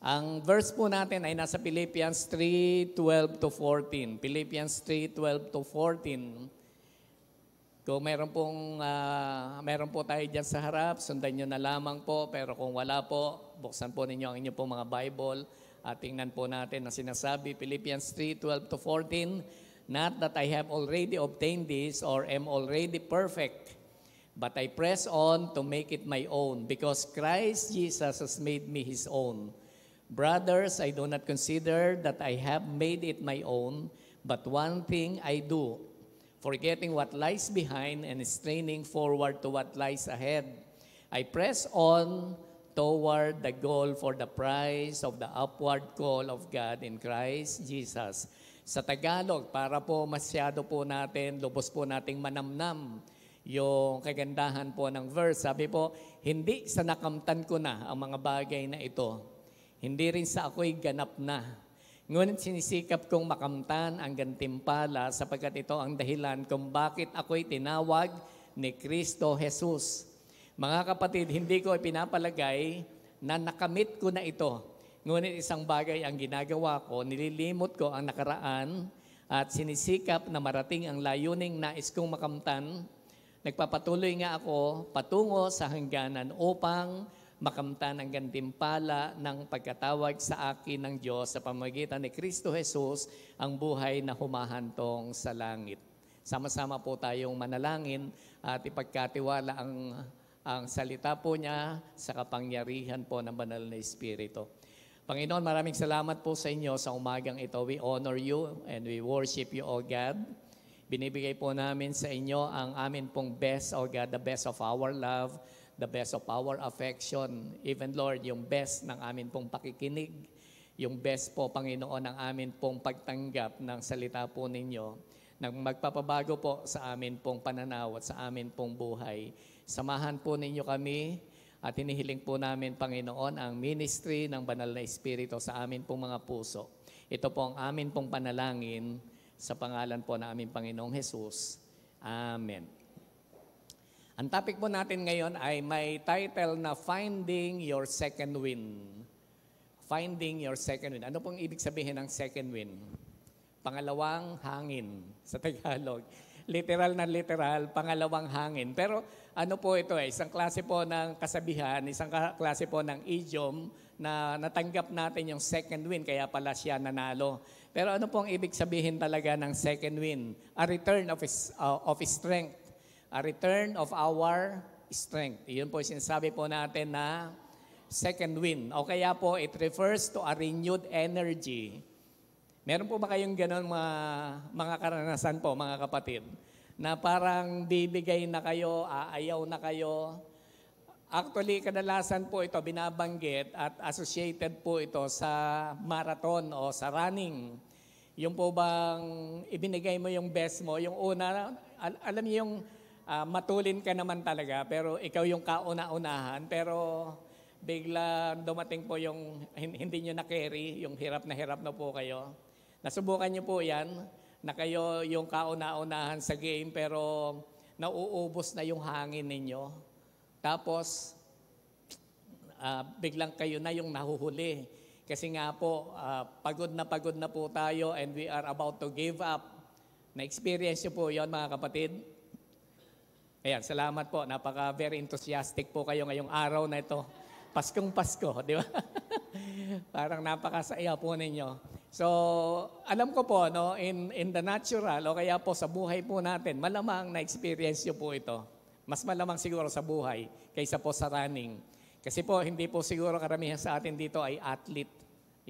Ang verse po natin ay nasa Philippians 3:12 to 14. Philippians 3:12 to 14. Kung meron po tayo dyan sa harap, sundan nyo na lamang po. Pero kung wala po, buksan po ninyo ang inyong po mga Bible at tingnan po natin ang sinasabi. Philippians 3:12 to 14. Not that I have already obtained this or am already perfect, but I press on to make it my own because Christ Jesus has made me His own. Brothers, I do not consider that I have made it my own, but one thing I do, forgetting what lies behind and straining forward to what lies ahead. I press on toward the goal for the prize of the upward call of God in Christ Jesus. Sa Tagalog, para po masyado po natin, lubos po nating manamnam yung kagandahan po ng verse. Sabi po, hindi sa nakamtan ko na ang mga bagay na ito. Hindi rin sa ako'y ganap na. Ngunit sinisikap kong makamtan ang gantimpala sapagkat ito ang dahilan kung bakit ako'y tinawag ni Kristo Jesus. Mga kapatid, hindi ko ipinapalagay na nakamit ko na ito. Ngunit isang bagay ang ginagawa ko, nililimot ko ang nakaraan at sinisikap na marating ang layuning nais kong makamtan. Nagpapatuloy nga ako patungo sa hangganan upang makamtan ang gantimpala ng pagkatawag sa akin ng Diyos sa pamamagitan ni Kristo Jesus, ang buhay na humahantong sa langit. Sama-sama po tayong manalangin at ipagkatiwala ang salita po niya sa kapangyarihan po ng Banal na Espiritu. Panginoon, maraming salamat po sa inyo sa umagang ito. We honor you and we worship you, O God. Binibigay po namin sa inyo ang amin pong best, O God, the best of our love, the best of our affection, even Lord, yung best ng amin pong pakikinig, yung best po, Panginoon, ng amin pong pagtanggap ng salita po ninyo, nang magpapabago po sa amin pong pananaw at sa amin pong buhay. Samahan po ninyo kami at hinihiling po namin, Panginoon, ang ministry ng Banal na Espiritu sa amin pong mga puso. Ito po ang amin pong panalangin sa pangalan po ng aming Panginoong Jesus. Amen. Ang topic po natin ngayon ay may title na Finding Your Second Wind. Finding Your Second Wind. Ano pong ibig sabihin ng second wind? Pangalawang hangin sa Tagalog. Literal na literal, pangalawang hangin. Pero ano po ito isang klase po ng kasabihan, isang klase po ng idiom na natanggap natin yung second wind, kaya pala siya nanalo. Pero ano pong ibig sabihin talaga ng second wind? A return of his strength. A return of our strength. Iyon po sinasabi po natin na second wind. O kaya po, it refers to a renewed energy. Meron po ba kayong ganon mga karanasan po, mga kapatid? Na parang bibigay na kayo, aayaw na kayo. Actually, kadalasan po ito binabanggit at associated po ito sa marathon o sa running. Yung po bang ibinigay mo yung best mo, yung una, alam niyo yung matulin ka naman talaga, pero ikaw yung kauna-unahan, pero bigla dumating po yung hindi nyo na-carry, yung hirap na po kayo. Nasubukan nyo po yan, na kayo yung kauna-unahan sa game, pero nauubos na yung hangin ninyo. Tapos, biglang kayo na yung nahuhuli. Kasi nga po, pagod na po tayo and we are about to give up. Na-experience nyo po yon, mga kapatid? Ayan, salamat po. Very enthusiastic po kayo ngayong araw na ito. Paskong Pasko, di ba? Parang napakasaya po ninyo. So, alam ko po, no, in the natural, o kaya po sa buhay po natin, malamang na-experience nyo po ito. Mas malamang siguro sa buhay kaysa po sa running. Kasi po, hindi po siguro karamihan sa atin dito ay athlete.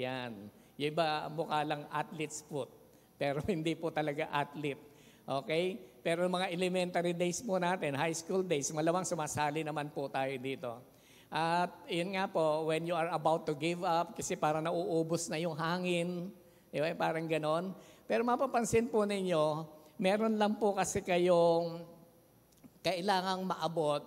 Yan. Yung iba, mukha lang athlete's foot. Pero hindi po talaga athlete. Okay? Pero mga elementary days po natin, high school days, malamang sumasali naman po tayo dito. At yun nga po, when you are about to give up, kasi parang nauubos na yung hangin, di ba? Parang ganon. Pero mapapansin po ninyo, meron lang po kasi kayong kailangang maabot,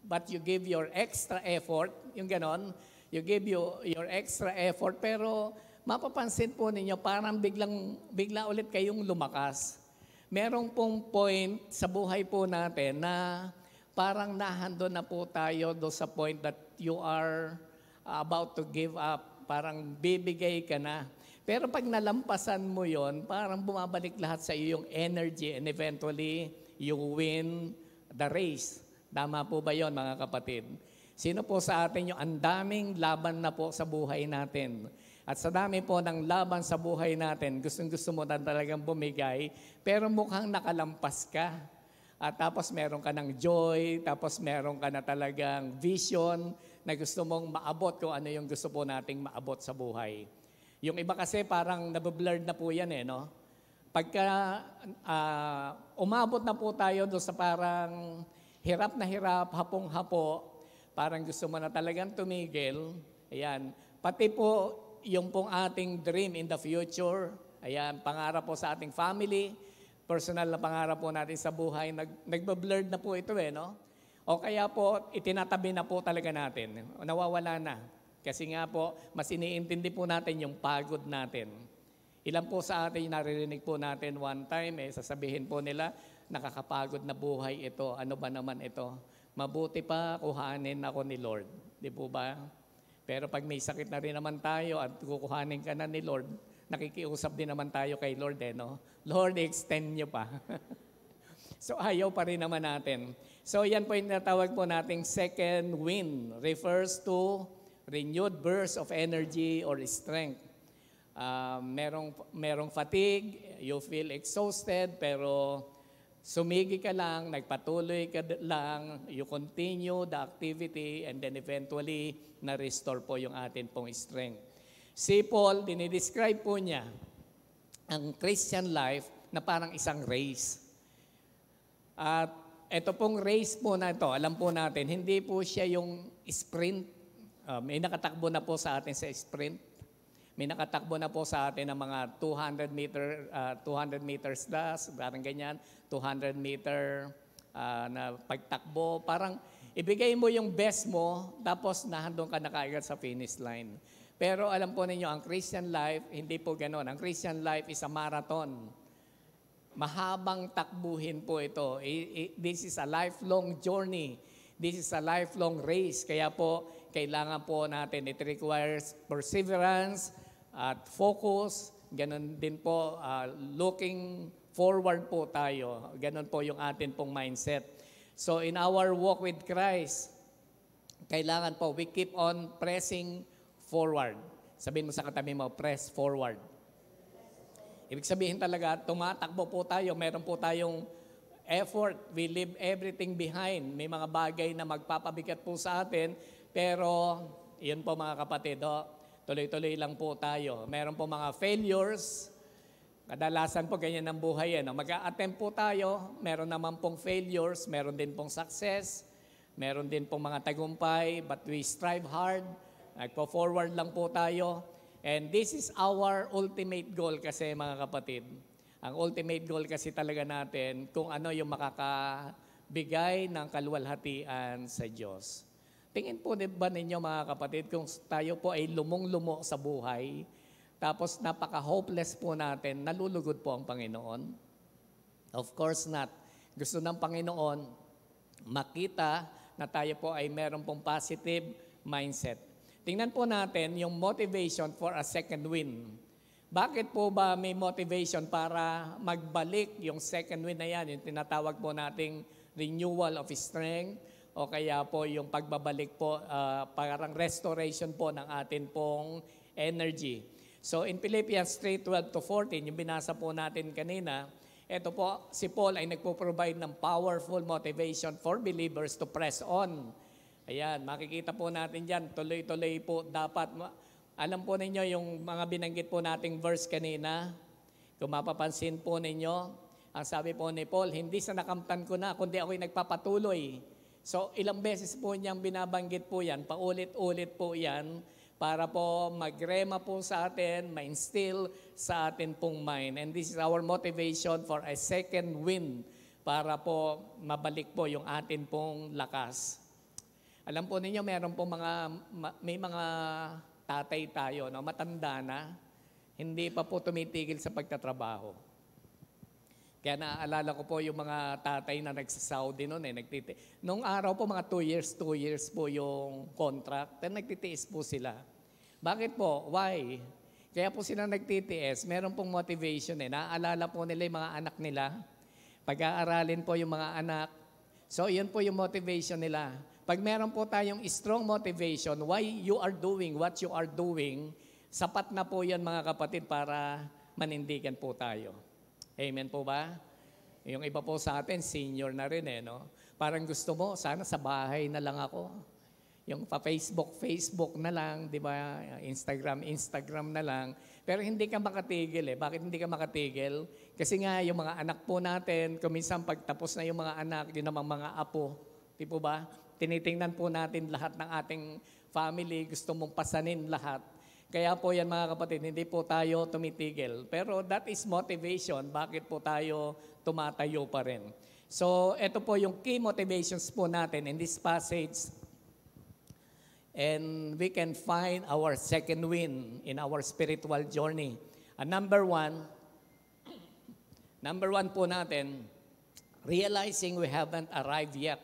but you give your extra effort, yung ganon, you give your extra effort, pero mapapansin po ninyo, parang bigla ulit kayong lumakas. Merong pong point sa buhay po natin na parang nahando na po tayo do sa point that you are about to give up. parang bibigay ka na. Pero pag nalampasan mo yon, parang bumabalik lahat sa iyo yung energy and eventually you win the race. Tama po ba yon, mga kapatid? Sino po sa atin yung ang daming laban na po sa buhay natin? At sa dami po ng laban sa buhay natin, gustong-gusto mo na talagang bumigay, pero mukhang nakalampas ka. At tapos meron ka ng joy, tapos meron ka na talagang vision na gusto mong maabot kung ano yung gusto po nating maabot sa buhay. Yung iba kasi parang nabablurred na po yan no? Pagka umabot na po tayo doon sa parang hirap na hirap, hapong-hapo, parang gusto mo na talagang tumigil, ayan, pati po yung pong ating dream in the future, ayan, pangarap po sa ating family, personal na pangarap po natin sa buhay, nagbablurred na po ito no? O kaya po, itinatabi na po talaga natin, nawawala na. Kasi nga po, mas iniintindi po natin yung pagod natin. Ilan po sa atin yung naririnig po natin one time, sasabihin po nila, nakakapagod na buhay ito, ano ba naman ito? Mabuti pa kuhanin ako ni Lord. Di po ba? Pero pag may sakit na rin naman tayo at kukuhanin ka na ni Lord, nakikiusap din naman tayo kay Lord no? Lord, extend nyo pa. So ayaw pa rin naman natin. So yan po yung natawag po nating second wind. Refers to renewed burst of energy or strength. Merong fatigue, you feel exhausted, pero sumigi ka lang, nagpatuloy ka lang, you continue the activity, and then eventually, na-restore po yung atin pong strength. Si Paul, dinidescribe po niya ang Christian life na parang isang race. At ito pong race po na ito, alam po natin, hindi po siya yung sprint. May nakatakbo na po sa atin sa sprint. May nakatakbo na po sa atin ng mga 200 meters dash, parang ganyan, 200 meter na pagtakbo. Parang ibigay mo yung best mo, tapos nahandong ka na kaagad sa finish line. Pero alam po ninyo, ang Christian life, hindi po ganon. Ang Christian life is a marathon. Mahabang takbuhin po ito. This is a lifelong journey. This is a lifelong race. Kaya po, kailangan po natin, it requires perseverance at focus. Ganon din po, looking forward po tayo. Ganon po yung atin pong mindset. So in our walk with Christ, kailangan po, we keep on pressing forward. Sabihin mo sa katabi mo, press forward. Ibig sabihin talaga, tumatakbo po tayo, meron po tayong effort, we leave everything behind. May mga bagay na magpapabigat po sa atin, pero yun po mga kapatid, tuloy-tuloy lang po tayo. Meron po mga failures, kadalasan po ganyan ang buhay. Mag-a-attempt po tayo, meron naman pong failures, meron din pong success, meron din pong mga tagumpay, but we strive hard, nagpo-forward lang po tayo. And this is our ultimate goal kasi mga kapatid. Ang ultimate goal kasi talaga natin kung ano yung makakabigay ng kaluwalhatian sa Diyos. Tingin po ba ninyo mga kapatid kung tayo po ay lumong-lumo sa buhay, tapos napaka-hopeless po natin, nalulugod po ang Panginoon? Of course not. Gusto ng Panginoon makita na tayo po ay meron pong positive mindset. Tingnan po natin yung motivation for a second win. Bakit po ba may motivation para magbalik yung second win na yan, yung tinatawag po nating renewal of strength, o kaya po yung pagbabalik po, parang restoration po ng atin pong energy. So in Philippians 3:12-14, yung binasa po natin kanina, ito po, si Paul ay nagpo-provide ng powerful motivation for believers to press on. Ayan, makikita po natin dyan, tuloy-tuloy po dapat. Alam po ninyo yung mga binanggit po nating verse kanina, kung mapapansin po ninyo, ang sabi po ni Paul, hindi sa nakamtan ko na, kundi ako'y nagpapatuloy. So ilang beses po niyang binabanggit po yan, paulit-ulit po yan, para po magrema po sa atin, ma-instill sa atin pong mind. And this is our motivation for a second win, para po mabalik po yung atin pong lakas. Alam po ninyo, may mga tatay tayo, matanda na, hindi pa po tumitigil sa pagtatrabaho. Kaya naaalala ko po yung mga tatay na nagsasaudi noon. Nung araw po, mga 2 years po yung contract, then nagtitiis po sila. Bakit po? Why? Kaya po sila nagtitiis, meron pong motivation eh. Naaalala po nila yung mga anak nila. Pag-aaralin po yung mga anak. So, yun po yung motivation nila. Pag meron po tayong strong motivation, why you are doing what you are doing, sapat na po yan mga kapatid para manindigan po tayo. Amen po ba? Yung iba po sa atin, senior na rin eh, no? Parang gusto mo, sana sa bahay na lang ako. Yung Facebook na lang, di ba? Instagram na lang. Pero hindi ka makatigil eh. Bakit hindi ka makatigil? Kasi nga yung mga anak po natin, kuminsan pagtapos na yung mga anak, yun namang mga apo. Di po ba? Tinitingnan po natin lahat ng ating family, gusto mong pasanin lahat. Kaya po yan mga kapatid, hindi po tayo tumitigil. Pero that is motivation. Bakit po tayo tumatayo pa rin? So, ito po yung key motivations po natin in this passage. And we can find our second win in our spiritual journey. And number one po natin, realizing we haven't arrived yet.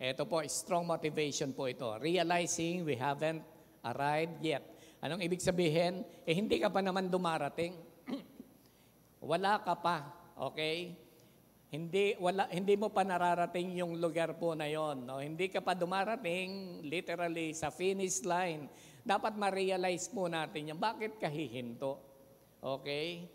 Ito po, strong motivation po ito. Realizing we haven't arrived yet. Anong ibig sabihin? Hindi ka pa naman dumarating. Wala ka pa, okay? Hindi mo pa nararating yung lugar po na yon. No? Hindi ka pa dumarating literally sa finish line. Dapat ma-realize po natin yan. Bakit ka hihinto? Okay?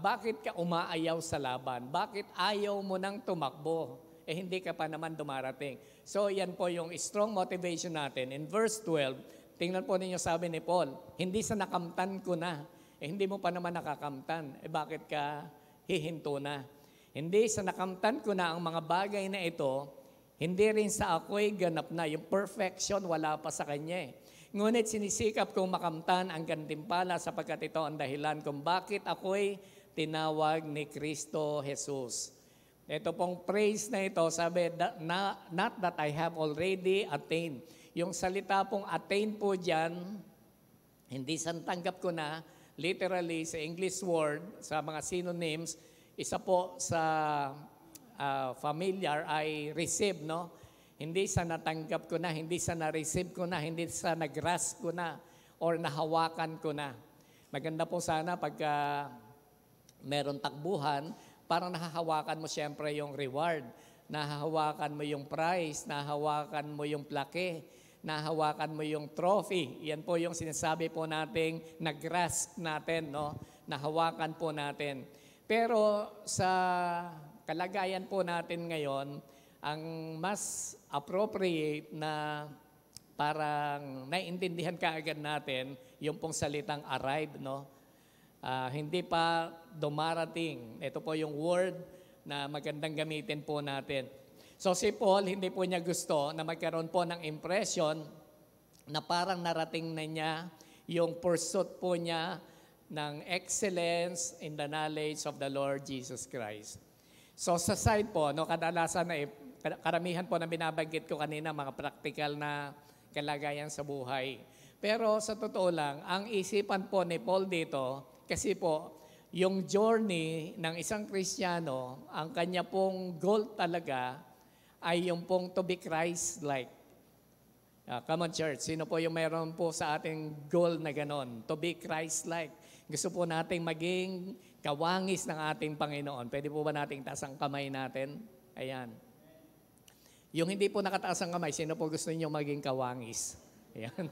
Bakit ka umaayaw sa laban? Bakit ayaw mo nang tumakbo? Hindi ka pa naman dumarating. So yan po yung strong motivation natin. In verse 12, tingnan po ninyo sabi ni Paul, hindi sa nakamtan ko na. Hindi mo pa naman nakakamtan. Bakit ka hihinto na? Hindi sa nakamtan ko na ang mga bagay na ito, hindi rin sa ako'y ganap na. Yung perfection, wala pa sa kanya eh. Ngunit sinisikap kong makamtan ang gantimpala sapagkat ito ang dahilan kung bakit ako'y tinawag ni Kristo Jesus. Ito pong praise na ito, sabi, not that I have already attained. Yung salita pong attain po dyan, hindi sa tanggap ko na, literally sa English word, sa mga synonyms, isa po sa familiar ay receive, no? Hindi sa natanggap ko na, hindi sa na-receive ko na, hindi sa nag-grasp ko na, or nahawakan ko na. Maganda po sana pagka meron takbuhan, parang nahahawakan mo siyempre yung reward, nahahawakan mo yung prize, nahahawakan mo yung plaque, nahahawakan mo yung trophy. Yan po yung sinasabi po nating nag-grasp natin, no? Nahawakan po natin. Pero sa kalagayan po natin ngayon, ang mas appropriate na parang naiintindihan kaagad natin yung pong salitang arrive, no? Hindi pa dumarating. Ito po yung word na magandang gamitin po natin. So si Paul, hindi po niya gusto na magkaroon po ng impression na parang narating na niya yung pursuit po niya ng excellence in the knowledge of the Lord Jesus Christ. So sa side po, no, kadalasan na karamihan po na binabanggit ko kanina, mga practical na kalagayan sa buhay. Pero sa totoo lang, ang isipan po ni Paul dito, kasi po, yung journey ng isang Kristiyano, ang kanya pong goal talaga ay yung pong to be Christ-like. Come on church, sino po yung meron po sa ating goal na ganon? To be Christ-like. Gusto po nating maging kawangis ng ating Panginoon. Pwede po ba nating taas ang kamay natin? Ayan. Yung hindi po nakataas ang kamay, sino po gusto niyo maging kawangis? Ayan.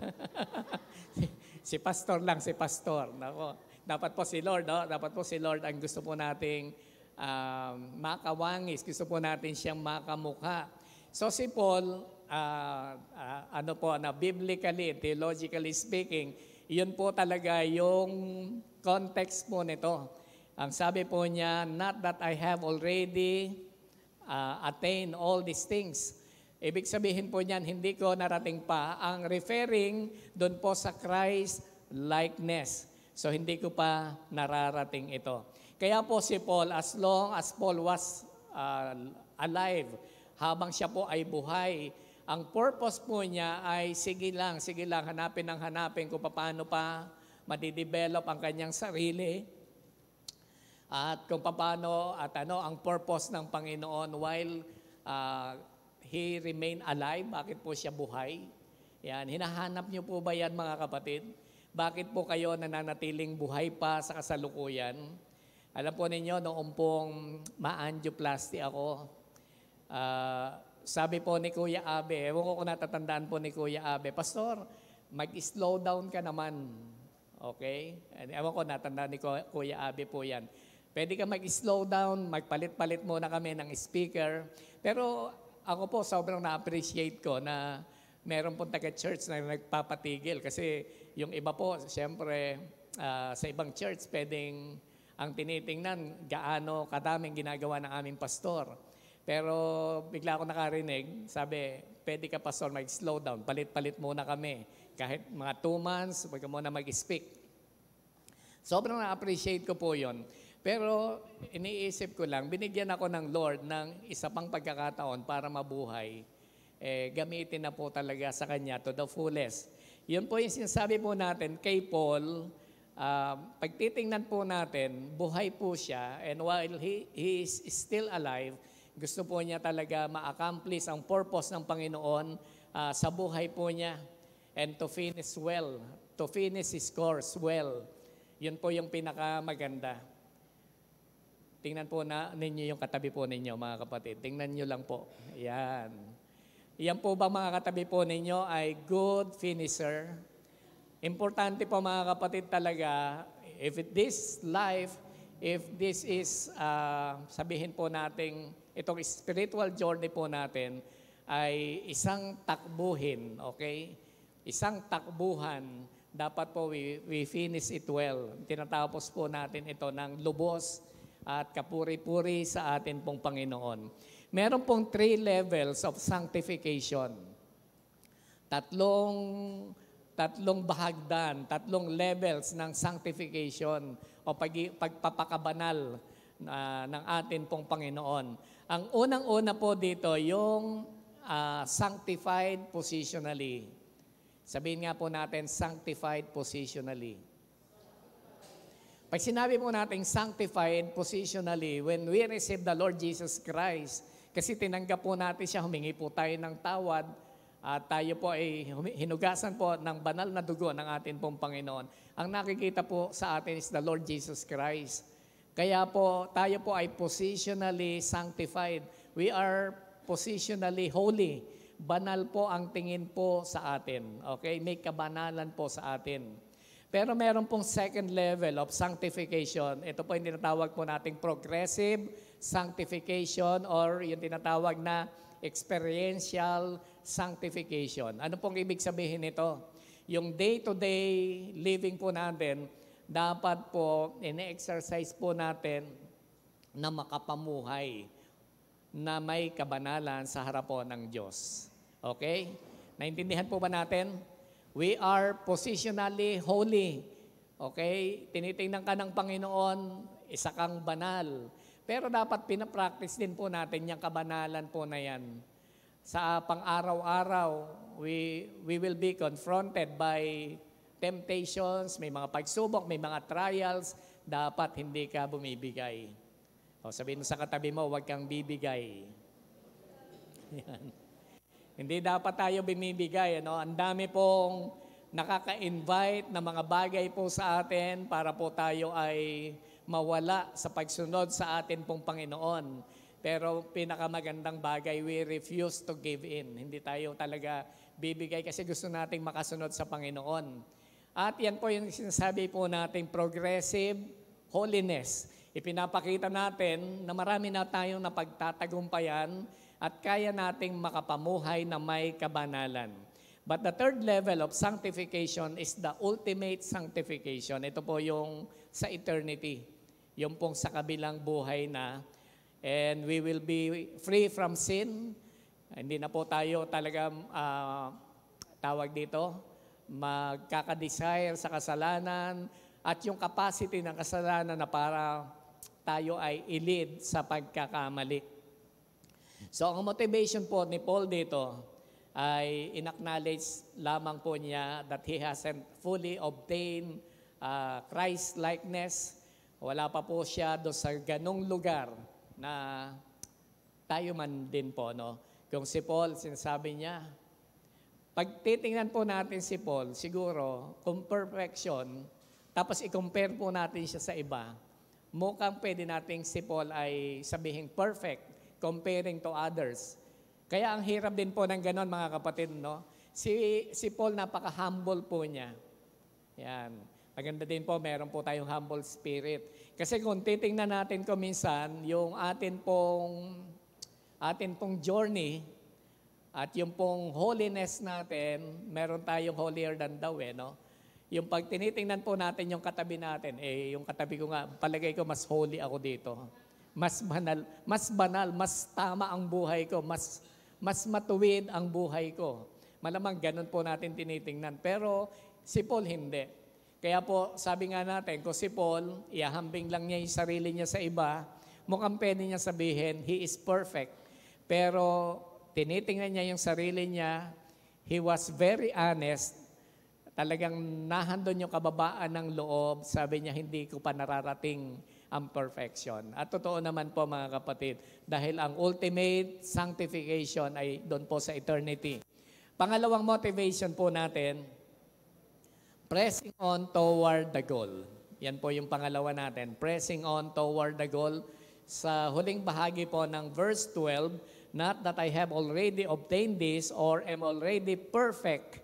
Si pastor lang, si pastor. Nako. Dapat po si Lord, no? Dapat po si Lord ang gusto po nating makawangis. Gusto po natin siyang makamukha. So si Paul, biblically, theologically speaking, yun po talaga yung context po nito. Ang sabi po niya, not that I have already attained all these things. Ibig sabihin po niyan, hindi ko narating pa. Ang referring doon po sa Christ likeness. So hindi ko pa nararating ito. Kaya po si Paul, as long as Paul was alive, habang siya po ay buhay, ang purpose po niya ay sige lang, hanapin kung paano pa madidevelop ang kanyang sarili at kung paano at ang purpose ng Panginoon while he remain alive. Bakit po siya buhay? Yan, hinahanap niyo po ba yan mga kapatid? Bakit po kayo nananatiling buhay pa sa kasalukuyan? Alam po ninyo, noong pong ma-angioplasty ako, sabi po ni Kuya Abe, ewan ko kung natatandaan po ni Kuya Abe, Pastor, mag-slow down ka naman. Okay? Ewan ko, natandaan ni Kuya Abe po yan. Pwede ka mag-slow down, magpalit-palit muna kami ng speaker. Pero ako po, sobrang na-appreciate ko na meron pong taga-church na nagpapatigil. Kasi yung iba po, siyempre, sa ibang church, pwedeng ang tinitingnan gaano kadaming ginagawa ng aming pastor. Pero bigla ako nakarinig, sabi, pwede ka pastor mag-slow down, palit-palit muna kami. Kahit mga 2 months, huwag ka muna mag-speak. Sobrang na-appreciate ko po yon. Pero iniisip ko lang, binigyan ako ng Lord ng isa pang pagkakataon para mabuhay. Gamitin na po talaga sa Kanya to the fullest. Yun po yung sinasabi po natin kay Paul. Pag titingnan po natin, buhay po siya, and while he is still alive, gusto po niya talaga ma-accomplish ang purpose ng Panginoon sa buhay po niya, and to finish well, to finish his course well. Yun po yung pinakamaganda. Tingnan po ninyo yung katabi po ninyo, mga kapatid. Tingnan nyo lang po. Yan. Yan po ba mga katabi po ninyo ay good finisher? Importante po mga kapatid talaga, if this life, if this is, sabihin po natin, itong spiritual journey po natin, ay isang takbuhin, okay? Isang takbuhan, dapat po we finish it well. Tinatapos po natin ito ng lubos at kapuri-puri sa atin pong Panginoon. Meron pong 3 levels of sanctification. Tatlong bahagdan, 3 levels ng sanctification o pagpapakabanal ng atin pong Panginoon. Ang unang-una po dito, yung sanctified positionally. Sabihin nga po natin, sanctified positionally. Pag sinabi po natin sanctified positionally, when we receive the Lord Jesus Christ, kasi tinanggap po natin siya, humingi po tayo ng tawad, at tayo po ay hinugasan po ng banal na dugo ng atin pong Panginoon. Ang nakikita po sa atin is the Lord Jesus Christ. Kaya po, tayo po ay positionally sanctified. We are positionally holy. Banal po ang tingin po sa atin. Okay? May kabanalan po sa atin. Pero meron pong second level of sanctification. Ito po yung tinatawag po nating progressive sanctification or yung tinatawag na experiential sanctification. Ano pong ibig sabihin nito? Yung day-to-day living po natin, dapat po ine-exercise po natin na makapamuhay na may kabanalan sa harap po ng Diyos. Okay? Naintindihan po ba natin? We are positionally holy. Okay? Tinitingnan ka ng Panginoon, isa kang banal. Pero dapat pinapractice din po natin yung kabanalan po na yan. Sa pang-araw-araw, we will be confronted by temptations, may mga pagsubok, may mga trials, dapat hindi ka bumibigay. O sabihin mo sa katabi mo, huwag kang bibigay. Yan. Hindi dapat tayo bumibigay. Ano? Ang dami pong nakaka-invite na mga bagay po sa atin para po tayo ay mawala sa pagsunod sa atin pong Panginoon. Pero pinakamagandang bagay, we refuse to give in. Hindi tayo talaga bibigay kasi gusto nating makasunod sa Panginoon. At yan po yung sinasabi po nating progressive holiness. Ipinapakita natin na marami na tayong napagtatagumpayan at kaya nating makapamuhay na may kabanalan. But the third level of sanctification is the ultimate sanctification. Ito po yung sa eternity. Yung pong sa kabilang buhay na. And we will be free from sin. Hindi na po tayo talaga, tawag dito, magkakadesire sa kasalanan at yung capacity ng kasalanan na para tayo ay i-lead sa pagkakamali. So ang motivation po ni Paul dito ay in-acknowledge lamang po niya that he hasn't fully obtained Christ-likeness. Wala pa po siya doon sa ganong lugar na tayo man din po, no? Kung si Paul, sinasabi niya, Pag titingnan po natin si Paul, siguro, kung perfection, tapos i-compare po natin siya sa iba, mukhang pwede nating si Paul ay sabihin perfect comparing to others. Kaya ang hirap din po ng ganon, mga kapatid, no? Si Paul, napaka-humble po niya. Yan. Maganda din po, meron po tayong humble spirit. Kasi kung titingnan natin ko minsan, yung atin pong journey at yung pong holiness natin, meron tayong holier than thou, no? Yung pag tinitingnan po natin yung katabi natin, yung katabi ko nga, palagay ko mas holy ako dito. Mas banal, mas tama ang buhay ko, mas matuwid ang buhay ko. Malamang ganun po natin tinitingnan. Pero si Paul hindi. Kaya po, sabi nga natin, kung si Paul, ihahambing lang niya yung sarili niya sa iba, mukhang pwede niya sabihin, he is perfect. Pero tinitingnan niya yung sarili niya, he was very honest. Talagang nahandon yung kababaan ng loob. Sabi niya, hindi ko pa nararating ang perfection. At totoo naman po, mga kapatid, dahil ang ultimate sanctification ay doon po sa eternity. Pangalawang motivation po natin, pressing on toward the goal. Yan po yung pangalawa natin, pressing on toward the goal. Sa huling bahagi po ng verse 12, not that I have already obtained this or am already perfect.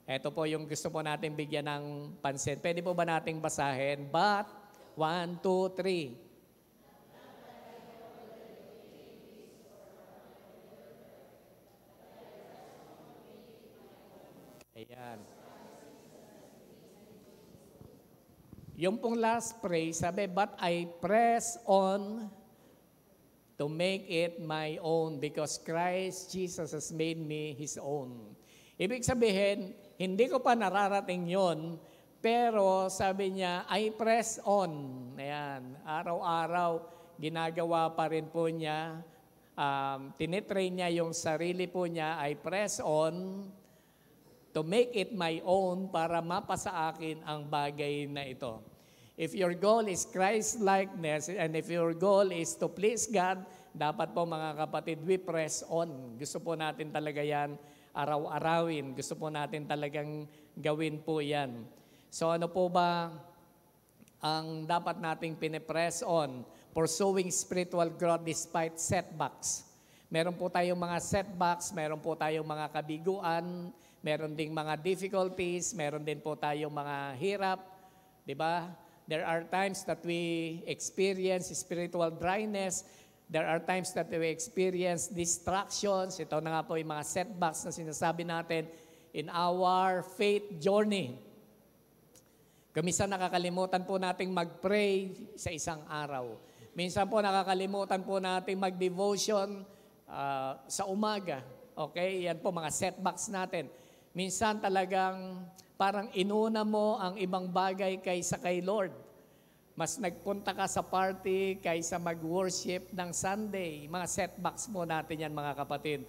Ito po yung gusto po natin bigyan ng pansin. Pwede po ba nating basahin? But, 1, 2, 3. Ayan. Yung pong last phrase, sabi, but I press on to make it my own because Christ Jesus has made me His own. Ibig sabihin, hindi ko pa nararating yon, pero sabi niya, I press on. Ayan, araw-araw, ginagawa pa rin po niya. Tinitrain niya yung sarili po niya, I press on to make it my own para mapasa akin ang bagay na ito. If your goal is Christ-likeness and if your goal is to please God, dapat po mga kapatid, we press on. Gusto po natin talaga yan araw-arawin. Gusto po natin talagang gawin po yan. So ano po ba ang dapat nating pinipress on? Pursuing spiritual growth despite setbacks. Meron po tayong mga setbacks, meron po tayong mga kabiguan, meron ding mga difficulties, meron din po tayong mga hirap, di ba? There are times that we experience spiritual dryness. There are times that we experience distractions. Ito na nga po yung mga setbacks na sinasabi natin in our faith journey. Minsan nakakalimutan po nating mag-pray sa isang araw. Minsan po nakakalimutan po nating mag-devotion sa umaga. Okay? Yan po mga setbacks natin. Minsan talagang parang inuna mo ang ibang bagay kaysa kay Lord. Mas nagpunta ka sa party kaysa mag-worship ng Sunday. Mga setbacks mo natin yan, mga kapatid.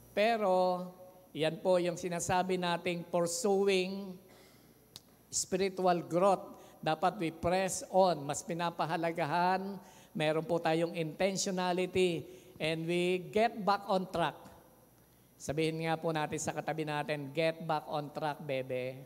Pero yan po yung sinasabi nating pursuing spiritual growth. Dapat we press on. Mas pinapahalagahan. Meron po tayong intentionality. And we get back on track. Sabihin nga po natin sa katabi natin, get back on track, bebe.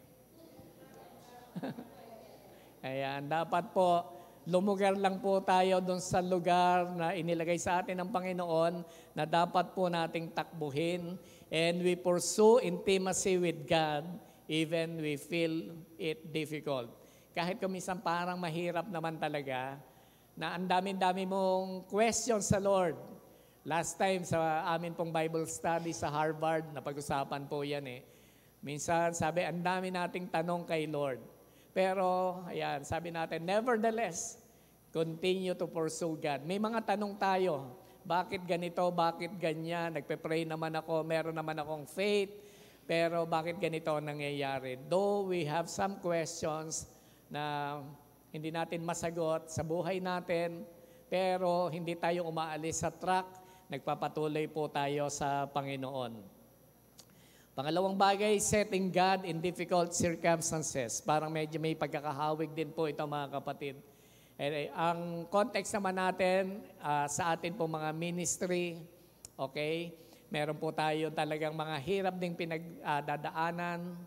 Ayan, dapat po, lumugar lang po tayo doon sa lugar na inilagay sa atin ng Panginoon na dapat po nating takbuhin. And we pursue intimacy with God even we feel it difficult. Kahit kumisan parang mahirap naman talaga, na ang dami-dami mong questions sa Lord. Last time sa amin pong Bible study sa Harvard, napag-usapan po yan eh. Minsan sabi, ang dami nating tanong kay Lord. Pero, ayan, sabi natin, nevertheless, continue to pursue God. May mga tanong tayo. Bakit ganito? Bakit ganyan? Nagpe-pray naman ako, meron naman akong faith, pero bakit ganito ang nangyayari? Though we have some questions na hindi natin masagot sa buhay natin, pero hindi tayo umaalis sa track, nagpapatuloy po tayo sa Panginoon. Pangalawang bagay, setting God in difficult circumstances. Parang medyo may pagkakahawig din po ito, mga kapatid. Ang context naman natin sa atin po mga ministry, okay? Meron po tayo talagang mga hirap ding pinagdadaanan.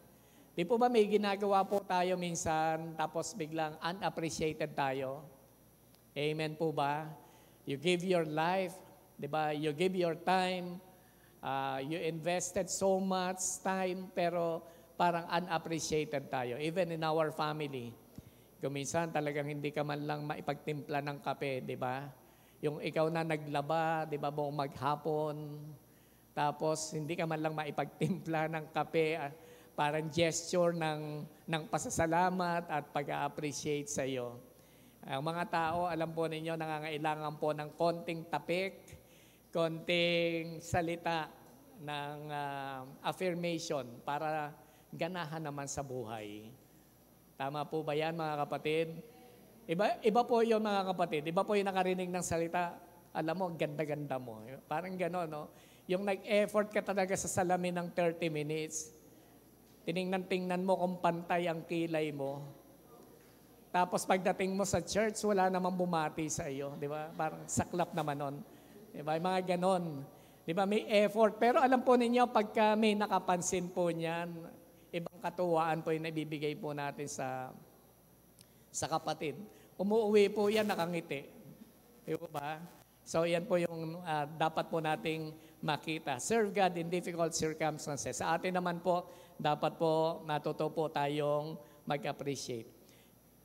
Di po ba may ginagawa po tayo minsan tapos biglang unappreciated tayo? Amen po ba? You give your life, di ba? You give your time, you invested so much time pero parang unappreciated tayo. Even in our family. Kung minsan talagang hindi ka man lang maipagtimpla ng kape, di ba? Yung ikaw na naglaba, di ba, buong maghapon, tapos hindi ka man lang maipagtimpla ng kape, parang gesture ng pasasalamat at pag-appreciate sa iyo. Ang mga tao, alam po ninyo, nangangailangan po ng konting tapik, konting salita ng affirmation para ganahan naman sa buhay. Tama po ba yan, mga kapatid? Iba po yun, mga kapatid. Iba po yung nakarinig ng salita. Alam mo, ganda-ganda mo. Parang gano'n, no? Yung nag-effort ka talaga sa salamin ng 30 minutes. Tiningnan-tingnan mo kung pantay ang kilay mo. Tapos pagdating mo sa church, wala namang bumati sa iyo. Di ba? Parang saklap naman nun. Di ba? Mga ganon. Di ba? May effort. Pero alam po ninyo, pagka may nakapansin po niyan, ibang katuwaan po yung nabibigay po natin sa kapatid. Umuwi po yan, nakangiti. Di ba? So yan po yung dapat po nating makita. Serve God in difficult circumstances. Sa atin naman po, dapat po matuto po tayong mag-appreciate.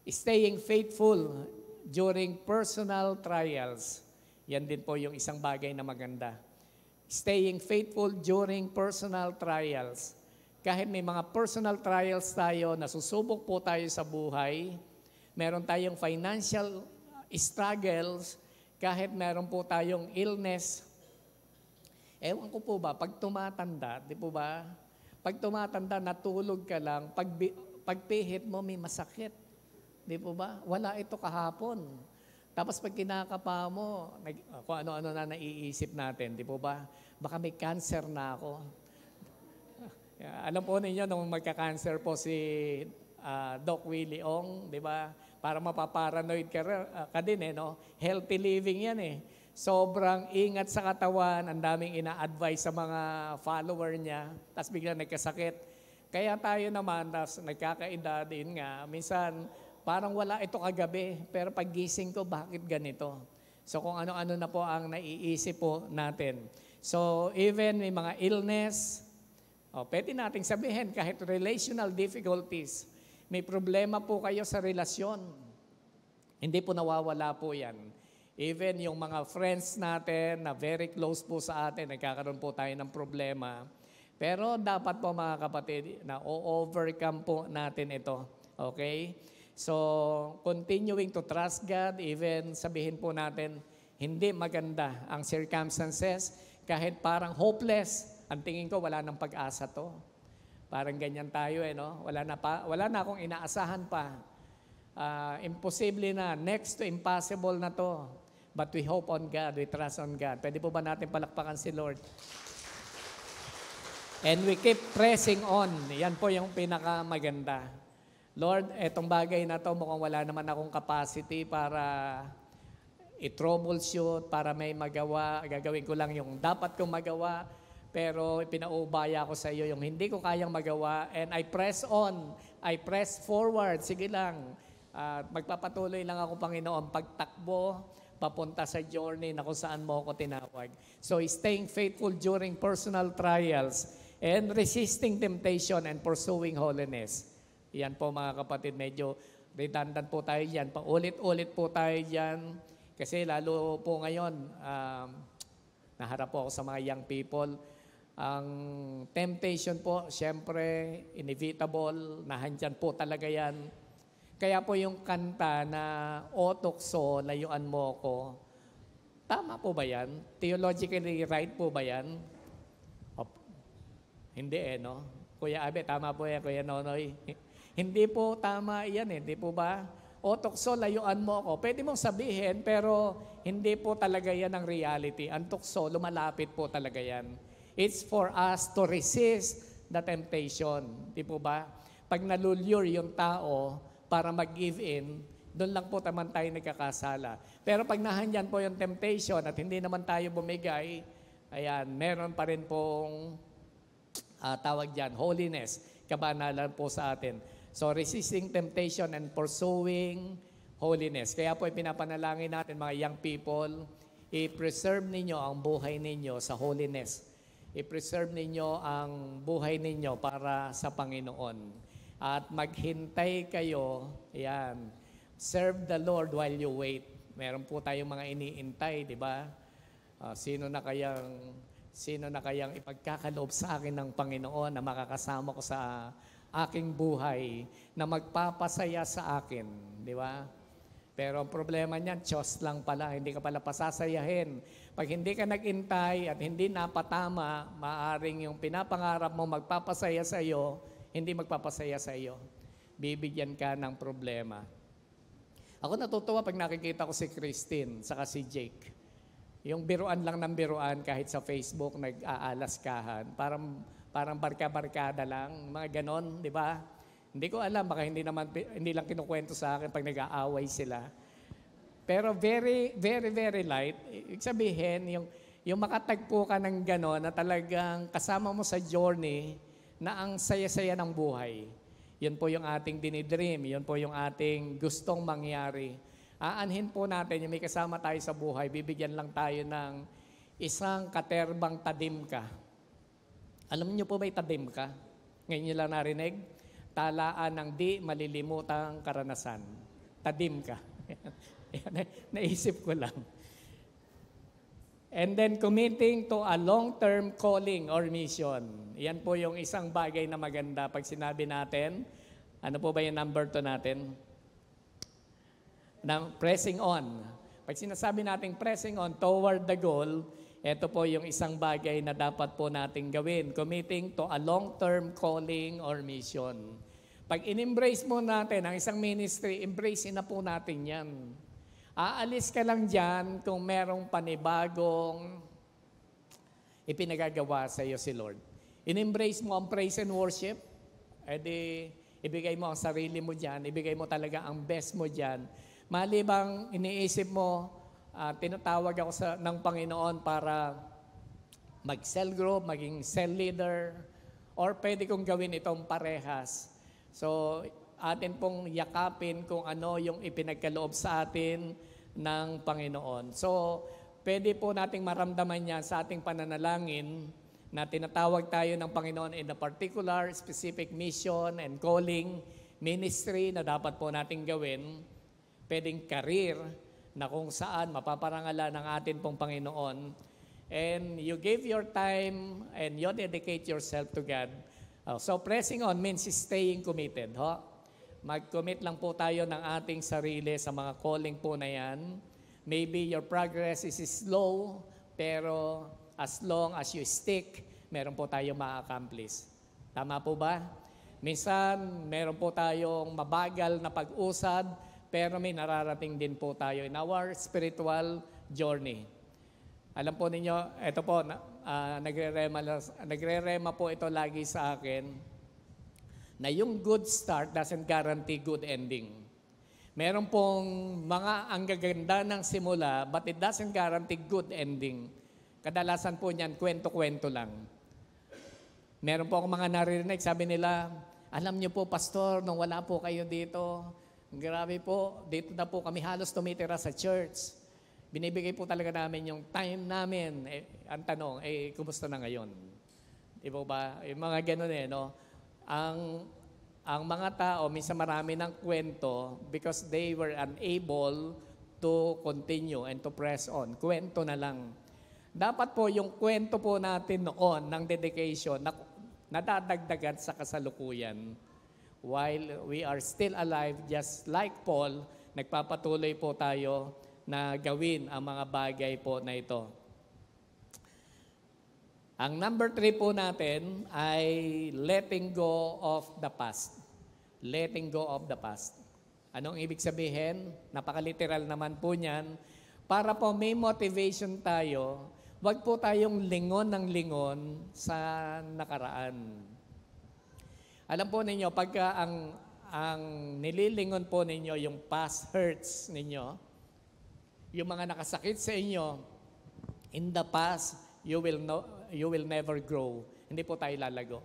Staying faithful during personal trials. Yan din po yung isang bagay na maganda. Staying faithful during personal trials. Kahit may mga personal trials tayo, nasusubok po tayo sa buhay, meron tayong financial struggles, kahit meron po tayong illness. Ewan ko po ba, pag tumatanda, di po ba? Pag tumatanda, natulog ka lang, pagpihit mo may masakit. Di po ba? Wala ito kahapon. Tapos pag kinakapa mo, kung ano-ano na naiisip natin, di po ba? Baka may cancer na ako. Alam po ninyo, nung magka-cancer po si Doc Willie Ong, di ba? Para mapaparanoid ka din, no? Healthy living yan, eh. Sobrang ingat sa katawan, ang daming ina-advise sa mga follower niya, tapos biglang nagkasakit. Kaya tayo naman, tapos nagkakaedad din nga, minsan parang wala ito kagabi, pero paggising ko, bakit ganito? So kung ano-ano na po ang naiisip po natin. So even may mga illness, pwede nating sabihin kahit relational difficulties, may problema po kayo sa relasyon. Hindi po nawawala po yan. Even yung mga friends natin na very close po sa atin, nagkakaroon po tayo ng problema. Pero dapat po mga kapatid, na o-overcome po natin ito. Okay? So, continuing to trust God, even sabihin po natin, hindi maganda ang circumstances, kahit parang hopeless, ang tingin ko wala nang pag-asa to. Parang ganyan tayo, no? Wala na akong inaasahan pa. Imposible na, next to impossible na to. But we hope on God, we trust on God. Pwede po ba natin palakpakan si Lord? And we keep pressing on. Yan po yung pinakamaganda. Lord, etong bagay na to, mukhang wala naman akong capacity para i-troubleshoot, para may magawa. Gagawin ko lang yung dapat kong magawa. Pero pinaubaya ko sa iyo yung hindi ko kayang magawa. And I press on. I press forward. Sige lang. Magpapatuloy lang ako, Panginoon, pagtakbo, papunta sa journey na kung saan mo ako tinawag. So, staying faithful during personal trials and resisting temptation and pursuing holiness. Yan po mga kapatid, medyo redundant po tayo dyan. Paulit-ulit po tayo dyan. Kasi lalo po ngayon, naharap po ako sa mga young people. Ang temptation po, syempre, inevitable, nahandyan po talaga yan. Kaya po yung kanta na O tukso, layuan mo ko, tama po ba yan? Theologically right po ba yan? Hindi no? Kuya Abe, tama po yan, Kuya Nonoy. Hindi po tama yan hindi po ba? O tukso, layuan mo ko. Pwede mong sabihin, pero hindi po talaga yan ang reality. Ang tukso, lumalapit po talaga yan. It's for us to resist the temptation. Di po ba? Pag nalulure yung tao, para mag-give in, doon lang po tayo nagkakasala. Pero pag nahandyan po yung temptation at hindi naman tayo bumigay, Ayan, meron pa rin pong tawag dyan, holiness, kabanalan po sa atin. So, resisting temptation and pursuing holiness. Kaya po ipinapanalangin natin mga young people, i-preserve ninyo ang buhay ninyo sa holiness. I-preserve ninyo ang buhay ninyo para sa Panginoon. At maghintay kayo, yan, serve the Lord while you wait. Meron po tayong mga iniintay, di ba? Sino na kayang ipagkakaloob sa akin ng Panginoon na makakasama ko sa aking buhay, na magpapasaya sa akin, di ba? Pero ang problema niyan, Diyos lang pala, hindi ka pala pasasayahin. Pag hindi ka nag-intay at hindi napatama, maaring yung pinapangarap mo magpapasaya sa iyo, hindi magpapasaya sa iyo. Bibigyan ka ng problema. Ako natutuwa pag nakikita ko si Christine saka si Jake. Yung biruan lang ng biruan kahit sa Facebook nag-aalaskahan. Parang barka-barkada lang, mga ganon, di ba? Hindi ko alam, baka hindi lang kinukwento sa akin pag nag-aaway sila. Pero very, very, very light. Ibig sabihin, yung makatagpo ka ng ganon na talagang kasama mo sa journey na ang saya-saya ng buhay. Yun po yung ating dinidream, yun po yung ating gustong mangyari. Aanhin po natin, yung may kasama tayo sa buhay, bibigyan lang tayo ng isang katerbang tadimka. Alam niyo po ba yung tadimka? Ngayon niyo lang narinig? Talaan ng di malilimutang karanasan. Tadimka. Naisip ko lang. And then committing to a long-term calling or mission. Yan po yung isang bagay na maganda pag sinabi natin. Ano po ba yung number 2 natin? Pressing on. Pag sinasabi natin pressing on toward the goal, ito po yung isang bagay na dapat po nating gawin. Committing to a long-term calling or mission. Pag in-embrace mo natin ang isang ministry, embrace na po natin yan. Aalis ka lang dyan kung merong panibagong ipinagagawa sa iyo si Lord. In-embrace mo ang praise and worship, edi ibigay mo ang sarili mo dyan, ibigay mo talaga ang best mo dyan. Malibang iniisip mo, tinatawag ako ng Panginoon para mag-cell group, maging cell leader, or pwede kong gawin itong parehas. So, atin pong yakapin kung ano yung ipinagkaloob sa atin ng Panginoon. So, pwede po nating maramdaman yan sa ating pananalangin na tinatawag tayo ng Panginoon in a particular, specific mission and calling, ministry na dapat po nating gawin. Pwedeng career na kung saan mapaparangalan ng atin pong Panginoon. And you give your time and you dedicate yourself to God. So pressing on means staying committed. Mag-commit lang po tayo ng ating sarili sa mga calling po na yan. Maybe your progress is slow, pero as long as you stick, meron po tayong ma-accomplish. Tama po ba? Minsan, meron po tayong mabagal na pag-usad, pero may nararating din po tayo in our spiritual journey. Alam po ninyo, ito po, nagre-rema po ito lagi sa akin, na yung good start doesn't guarantee good ending. Meron pong mga ang gaganda ng simula, but it doesn't guarantee good ending. Kadalasan po niyan, kwento-kwento lang. Meron po akong mga naririnig, sabi nila, alam niyo po, Pastor, nung wala po kayo dito, grabe po, dito na po kami halos tumitira sa church. Binibigay po talaga namin yung time namin. Ang tanong, kumusta na ngayon? Di ba? Yung mga ganun no? Ang mga tao, minsan marami ng kwento because they were unable to continue and to press on. Kwento na lang. Dapat po yung kwento po natin noon ng dedication na nadadagdagan sa kasalukuyan. While we are still alive, just like Paul, nagpapatuloy po tayo na gawin ang mga bagay po na ito. Ang number 3 po natin ay letting go of the past. Letting go of the past. Anong ibig sabihin? Napakaliteral naman po niyan. Para po may motivation tayo, wag po tayong lingon ng lingon sa nakaraan. Alam po ninyo, pagka ang nililingon po ninyo, yung past hurts ninyo, yung mga nakasakit sa inyo, in the past, you will never grow. Hindi po tayo lalago.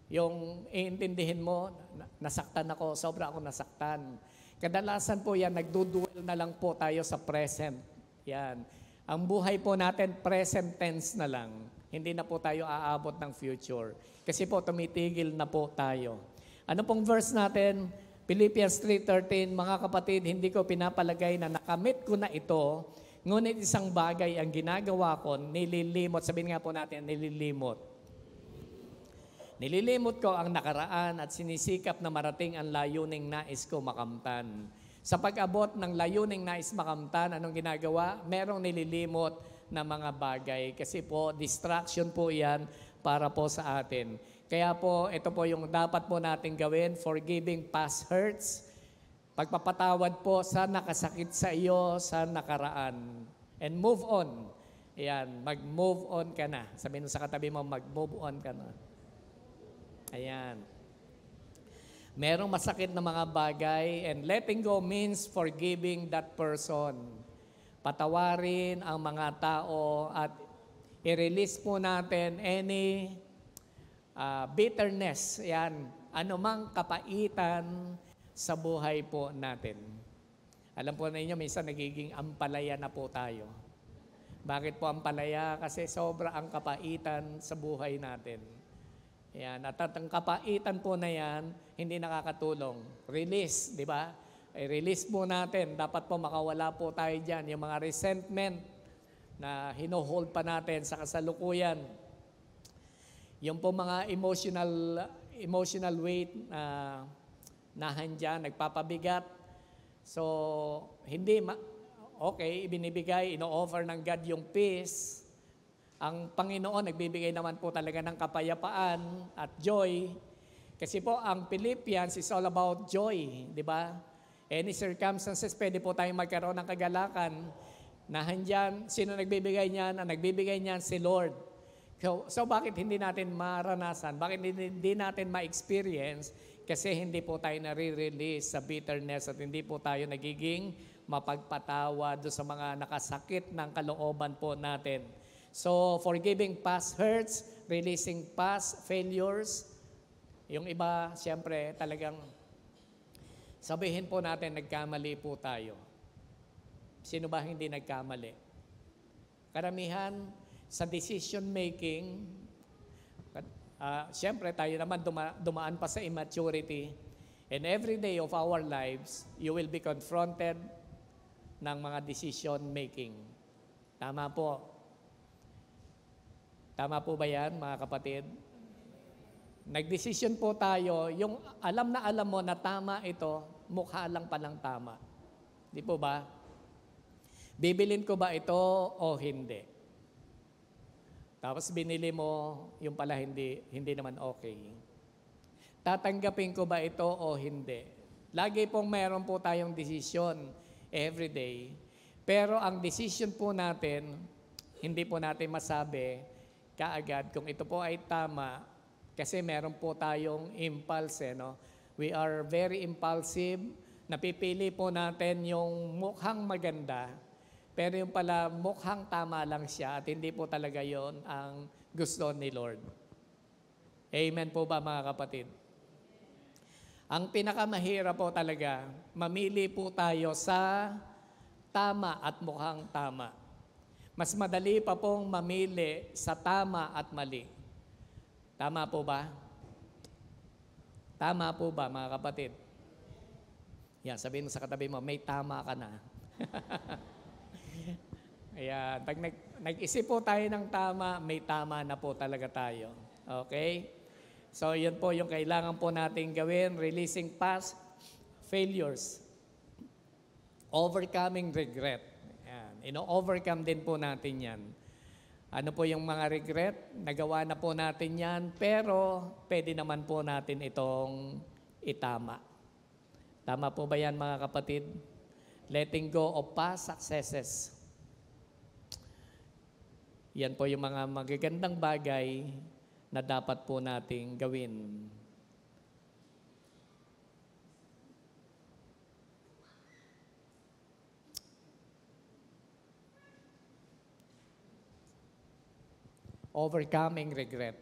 Yung iintindihin mo, nasaktan ako, sobra ako nasaktan. Kadalasan po yan, nagduduel na lang po tayo sa present. Yan. Ang buhay po natin, present tense na lang. Hindi na po tayo aabot ng future. Kasi po, tumitigil na po tayo. Ano pong verse natin? Philippians 3:13, mga kapatid, hindi ko pinapalagay na nakamit ko na ito, ngunit isang bagay ang ginagawa ko, nililimot. Sabihin nga po natin, nililimot. Nililimot ko ang nakaraan at sinisikap na marating ang layuning nais ko makamtan. Sa pag-abot ng layuning nais makamtan, anong ginagawa? Merong nililimot na mga bagay. Kasi po, distraction po yan para po sa atin. Kaya po, ito po yung dapat po natin gawin, forgiving past hurts, pagpapatawad po sa nakasakit sa iyo sa nakaraan. And move on. Ayan, mag-move on ka na. Sabihin mo sa katabi mo, mag-move on ka na. Ayan. Merong masakit na mga bagay and letting go means forgiving that person. Patawarin ang mga tao at i-release po natin any bitterness. Yan. Anumang kapaitan sa buhay po natin. Alam po ninyo, minsan nagiging ampalaya na po tayo. Bakit po ampalaya? Kasi sobra ang kapaitan sa buhay natin. Yan. At ang kapaitan po na yan, hindi nakakatulong. Release, di ba? I-release po natin. Dapat po makawala po tayo dyan. Yung mga resentment na hinohold pa natin sa kasalukuyan. Yung po mga emotional weight na nahandyan, nagpapabigat. So, hindi, okay, ibinibigay, ino-offer ng God yung peace. Ang Panginoon, nagbibigay naman po talaga ng kapayapaan at joy. Kasi po, ang Philippians is all about joy, di ba? Any circumstances, pwede po tayong magkaroon ng kagalakan. Nahandyan, sino nagbibigay niyan? Ang nagbibigay niyan, si Lord. So bakit hindi natin maranasan? Bakit hindi natin ma-experience? Kasi hindi po tayo nare-release sa bitterness at hindi po tayo nagiging mapagpatawa do sa mga nakasakit ng kalooban po natin. So, forgiving past hurts, releasing past failures. Yung iba, siyempre, talagang sabihin po natin, nagkamali po tayo. Sino ba hindi nagkamali? Karamihan sa decision making, siyempre tayo naman dumaan pa sa immaturity. And every day of our lives, you will be confronted ng mga decision making. Tama po. Tama po ba yan, mga kapatid? Nagdesisyon po tayo, yung alam na alam mo na tama ito, mukha lang palang tama. Di po ba? Bibilin ko ba ito o hindi? Tapos binili mo, yung pala hindi naman okay. Tatanggapin ko ba ito o hindi? Lagi pong meron po tayong desisyon every day. Pero ang decision po natin, hindi po natin masabi kaagad kung ito po ay tama kasi meron po tayong impulse. No? We are very impulsive. Napipili po natin yung mukhang maganda, pero yung pala mukhang tama lang siya at hindi po talaga yon ang gusto ni Lord. Amen po ba, mga kapatid? Ang pinakamahirap po talaga, mamili po tayo sa tama at mukhang tama. Mas madali pa pong mamili sa tama at mali. Tama po ba? Tama po ba, mga kapatid? Yan, sabihin mo sa katabi mo, may tama ka na. Ayan, pag nag-isip po tayo ng tama, may tama na po talaga tayo. Okay? So, yun po yung kailangan po natin gawin, releasing past failures, overcoming regret. Ino-overcome din po natin yan. Ano po yung mga regret? Nagawa na po natin yan, pero pwede naman po natin itong itama. Tama po ba yan, mga kapatid? Letting go of past successes. Yan po yung mga magagandang bagay na dapat po nating gawin. overcoming regret.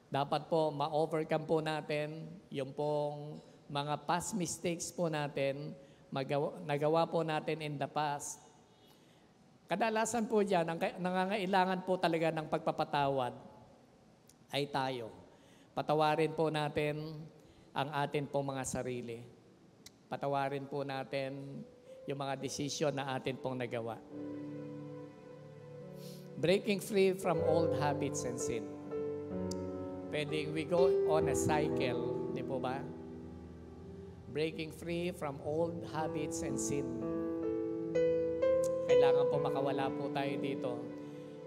Dapat po ma-overcome po natin yung pong mga past mistakes po natin, nagawa po natin in the past. Kadalasan po dyan, ang nangangailangan po talaga ng pagpapatawad ay tayo. Patawarin po natin ang atin po mga sarili. Patawarin po natin yung mga desisyon na atin pong nagawa. Breaking free from old habits and sin. Pwedeng we go on a cycle, di po ba? Breaking free from old habits and sin. Kailangan po makawala po tayo dito.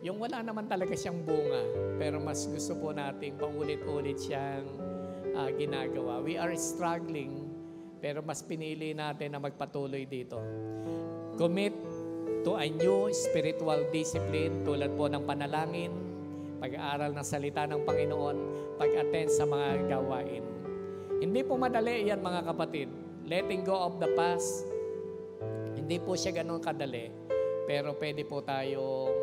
Yung wala naman talaga siyang bunga, pero mas gusto po nating paulit-ulit siyang ginagawa. We are struggling, pero mas pinili natin na magpatuloy dito. Commit to a new spiritual discipline tulad po ng panalangin, pag-aaral ng salita ng Panginoon, pag-attend sa mga gawain. Hindi po madali yan mga kapatid. Letting go of the past, hindi po siya ganun kadali. Pero pwede po tayong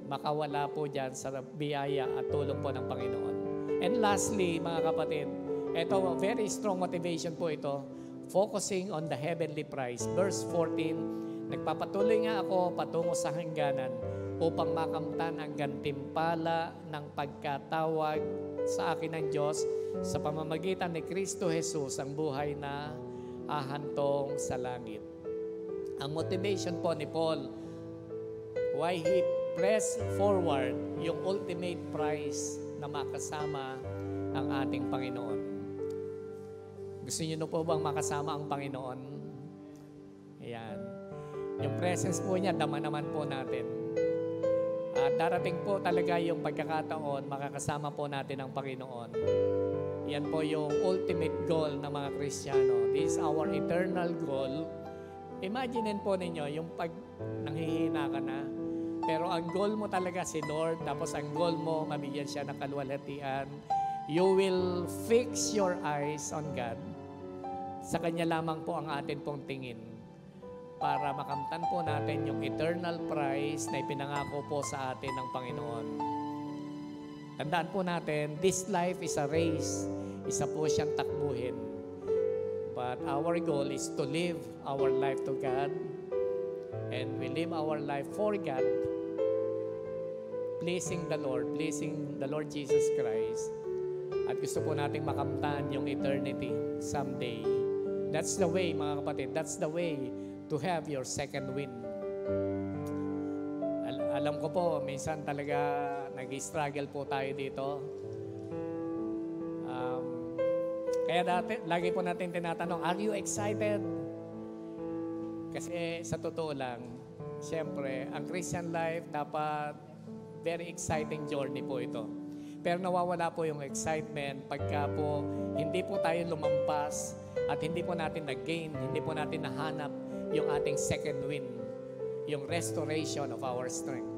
makawala po dyan sa biyaya at tulong po ng Panginoon. And lastly, mga kapatid, ito, very strong motivation po ito, focusing on the heavenly prize. Verse 14, nagpapatuloy nga ako patungo sa hangganan upang makamtan ang gantimpala ng pagkatawag sa akin ng Diyos sa pamamagitan ni Kristo Jesus, ang buhay na ahantong sa langit. Ang motivation po ni Paul, why he pressed forward yung ultimate prize na makasama ang ating Panginoon. Gusto niyo na po bang makasama ang Panginoon? Ayan. Yung presence po niya, dama naman po natin. At darating po talaga yung pagkakataon, makakasama po natin ang Panginoon. Yan po yung ultimate goal ng mga Kristiyano. This is our eternal goal. Imagine po ninyo, yung pag nanghihina ka na, pero ang goal mo talaga si Lord, tapos ang goal mo, mabigyan siya ng kaluwalhatian. You will fix your eyes on God. Sa Kanya lamang po ang atin pong tingin para makamtan po natin yung eternal prize na ipinangako po sa atin ng Panginoon. Tandaan po natin, this life is a race. Isa po siyang takbuhin. But our goal is to live our life to God, and we live our life for God, pleasing the Lord Jesus Christ. At gusto po nating makamtan yung eternity someday. That's the way, mga kapatid. That's the way to have your second wind. Alam ko po, minsan talaga nag-struggle po tayo dito. Kaya lagi po natin tinatanong, are you excited? Kasi sa totoo lang, siyempre, ang Christian life dapat very exciting journey po ito. Pero nawawala po yung excitement pagka po hindi po tayo lumampas at hindi po natin na-gain, hindi po natin nahanap yung ating second wind, yung restoration of our strength.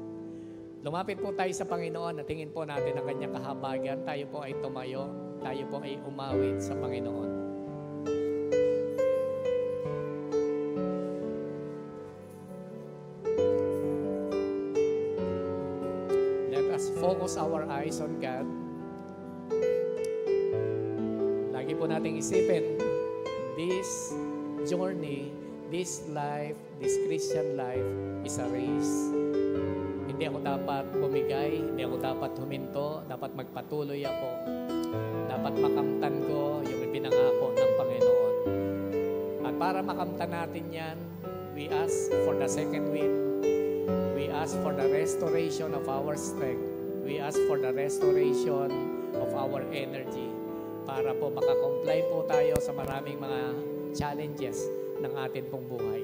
Lumapit po tayo sa Panginoon at tingin po natin ang Kanyang kahabagan. Tayo po ay tumayo, tayo po ay umawit sa Panginoon. Let us focus our eyes on God. Lagi po nating isipin, this journey, this life, this Christian life is a race. Hindi ako dapat bumigay, hindi ako dapat huminto, dapat magpatuloy ako. Dapat makamtan ko yung ipinangako ng Panginoon. At para makamtan natin yan, we ask for the second wind. We ask for the restoration of our strength. We ask for the restoration of our energy para po makakomply po tayo sa maraming mga challenges ng atin pong buhay.